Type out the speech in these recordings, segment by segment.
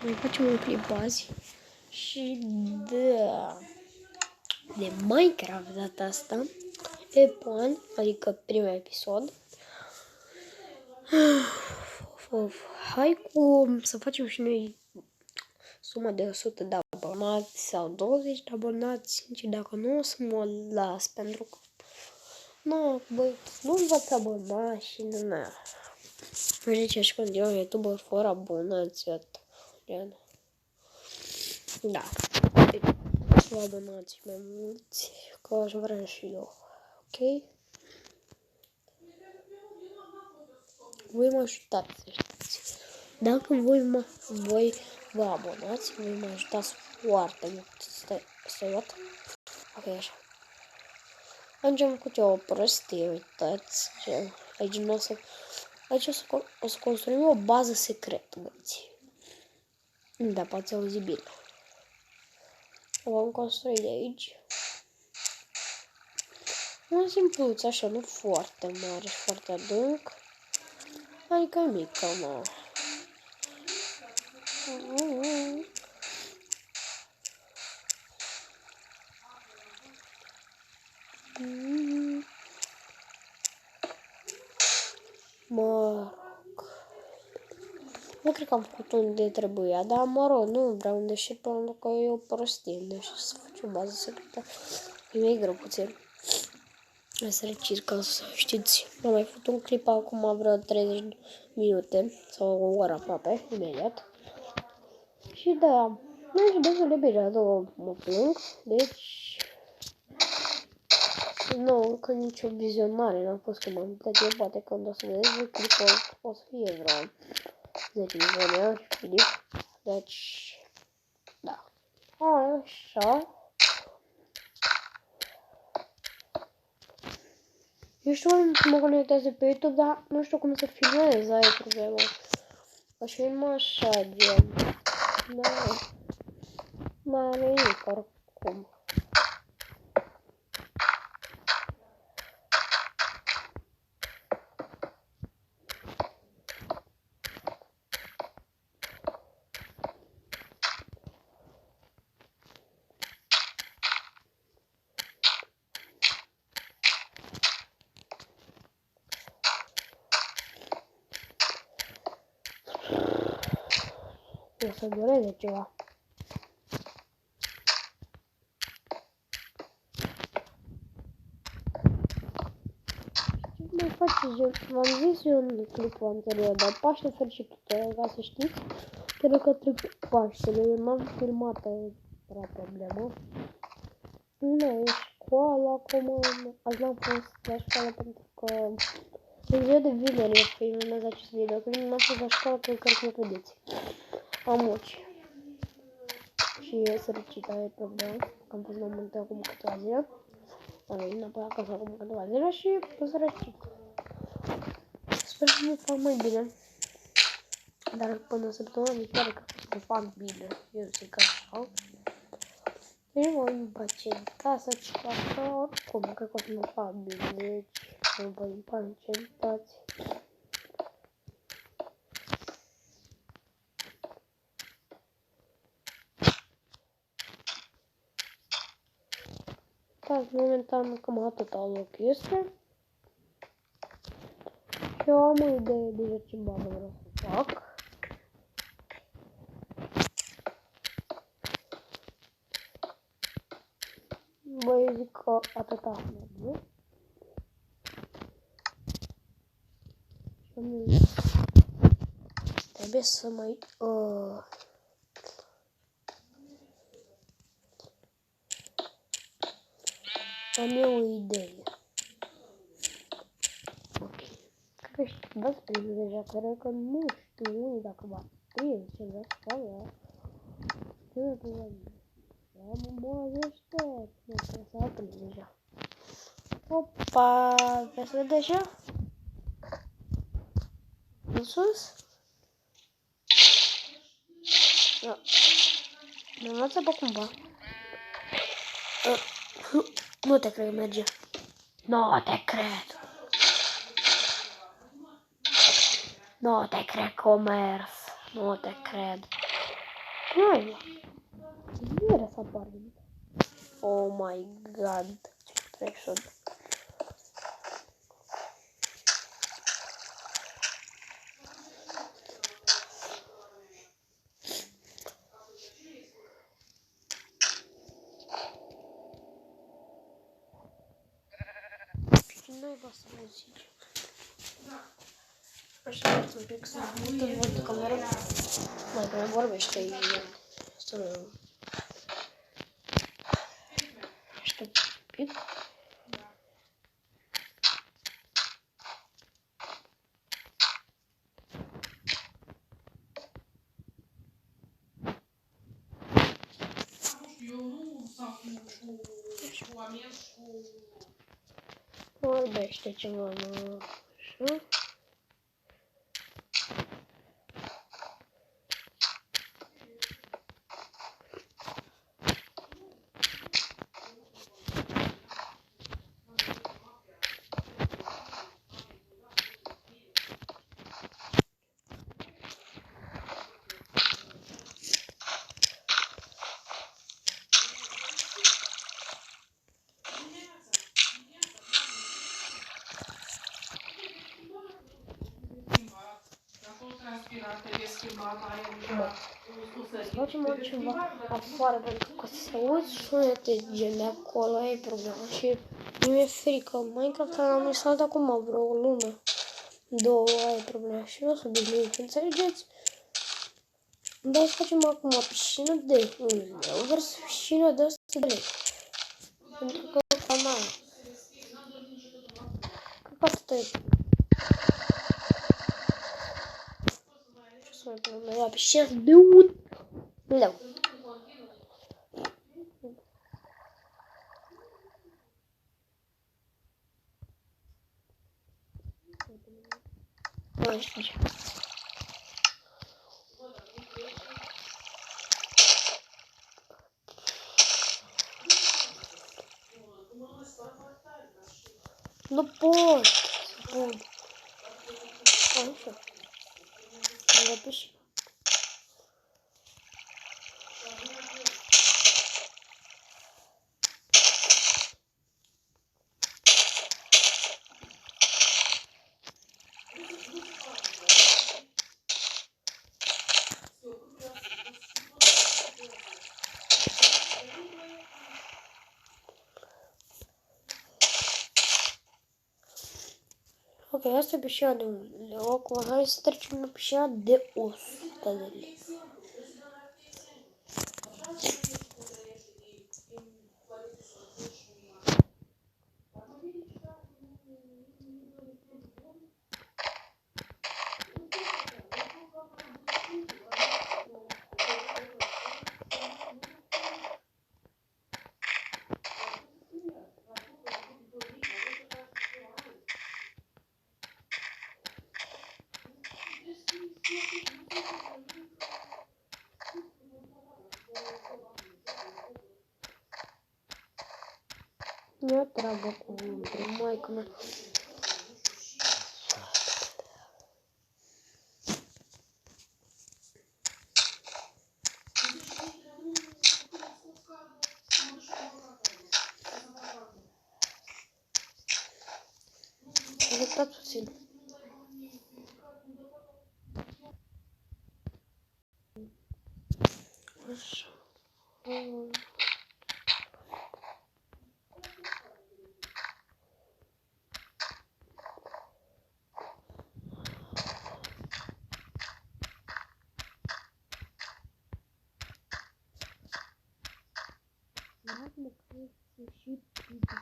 Noi facem un clip azi și de Minecraft data asta, EP1, adică primul episod. Hai să facem și noi suma de 100 de abonați sau 20 de abonați și dacă nu o să mă las pentru că băi, nu v-ați abona și nu. Deci aș continua YouTuber fără abonați. Da. Vă abonați mai mulți, că aș vrea și eu. Ok? Voi mă ajutați, să știți. Dacă voi vă abonați, voi mă ajutați foarte mult. Stai, ok, așa. Mergem cu o prostie, uitați. Aici o să construim o bază secretă, băieți. Da, poate auzi bine. O vom construi de aici. Un simpluț, așa, nu foarte mare, foarte adânc. Adică mică, mă. Mă rog. Nu cred că am făcut unde trebuia, dar mă rog, nu vreau unde și pentru că e o prostie. Deci să faci o bază secretă. E mai greu puțin. Hai să recit ca să știți. Am mai făcut un clip acum vreo 30 minute sau o oră aproape, imediat. Și da, nu știu destul de bine, mă plâng. Deci, nu, încă nicio vizionare n-am fost când m-am uitat eu, poate când o să vedeți clipul o să fie vreo 10 vizionări, clip. Deci, da. Așa. Eu știu cum mă conectez pe YouTube, dar nu știu cum să filmez, aia e problema. Aș filma așa, gen. Da. N-are nimic, oricum. O să dureze ceva. Ce mai faceți? V-am zis eu în clipul anterior, dar Paște fericit, ca să știți. Pentru că trebuie Paștele, eu n-am filmat, era problemă. Nu, e școală acum, azi n-am fost la școală pentru că în ziua de vineri eu filmez acest video, când n-am fost la școală, cred că mă vedeți. Am uci. Și e sărăcită, e problemă, că am fost la munte acum câteva zile. Am venit înapoi acasă acum câteva zile și e sărăcit. Sper să mă fac mai bine. Dar până săptămâna viitoare cred că mă fac bine. Eu zic așa. Eu mă impacienta să zic așa, oricum, cred că o să mă fac bine. Deci, nu vă impacientați. Da, momentan cam atâta loc este. Și eu am o idee deja ce bază vreau să fac. Băi, zic că atâta merge. Trebuie să mai... Am eu o idee. Ok. Cred că v-ați prins deja, cred că nu știu dacă v-ați prins ce vreau să fac eu. Ce vreau să mă găsește. Nu, cred că s-a prins deja. Opa, vezi deja? În sus? Da. Nu m-ați apă cumva. Nu te cred, merge. Nu te cred. Nu te cred că o mers. Nu te cred. Hai, iară să apar. Oh my god. Ce trec. Nu-i va să mă zici. Așa vreți un pic să văd camera. Mai că mai vorbește aici. Să nu... Aștept un pic. Vorbește ceva, mă. Așa. Să facem altceva afară, pentru că se aud sunete gen de acolo, e problema. Și mi-e frică. Minecraft l-am instalat acum vreo o lună. 2, e problema. Și nu o să obișnuit, înțelegeți? Dar să facem acum o piscină de 1 leu versus piscină de 100 de lei. Pentru că cam aia. Cred că atâta e. Ce să mai punem noi la piscină de 1 leu. Nu știu ce. Nu pot să pun. Așa. Am piscină. Ok, asta e piscina de 1 leu. Acum hai să trecem la piscina de 100 de lei. Ia treabă cu maică mea. Așteptați puțin. Așa. Ладно, кажется, щит 50.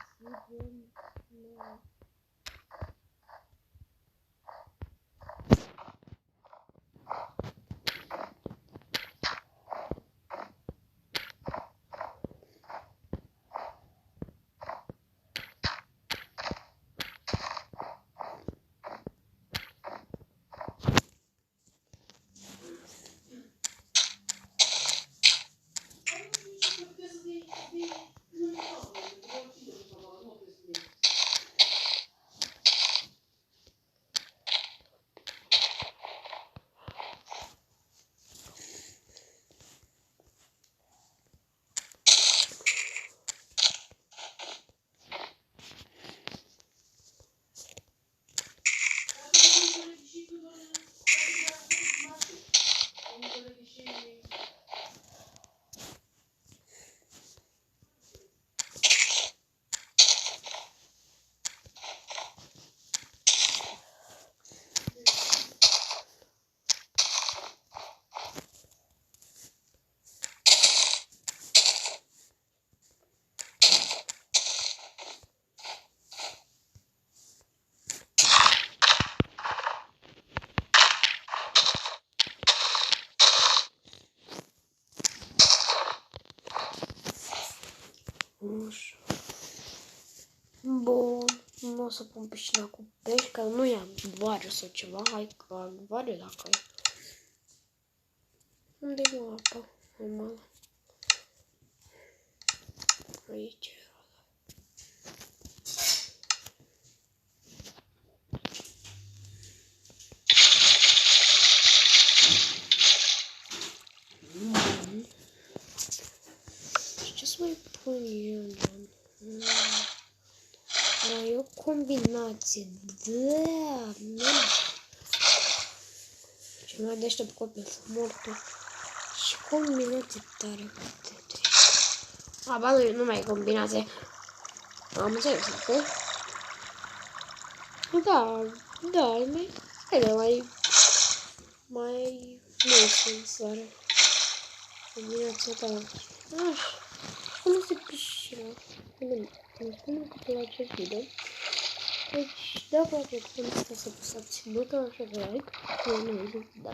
Așa. Bun. Nu o să pun piscina cu pești, că nu i-am acvariu sau ceva. Hai că acvariu dacă e. Unde e apa? Normal. Aici. Bun. Și ce să mai pun eu, Da, e o combinație. Da, ce mai deștept copil să mor tu. Și combinație tare. A, ba nu mai e combinație. Am înțeles, ok? Da, mai necesară. Combinația ta. Așa. Cum se piscina? Bine, îmi spune că la acest video. Deci, dacă v-a plăcut, nu uitați să apăsați butonul așa de like. Eu nu zic, da.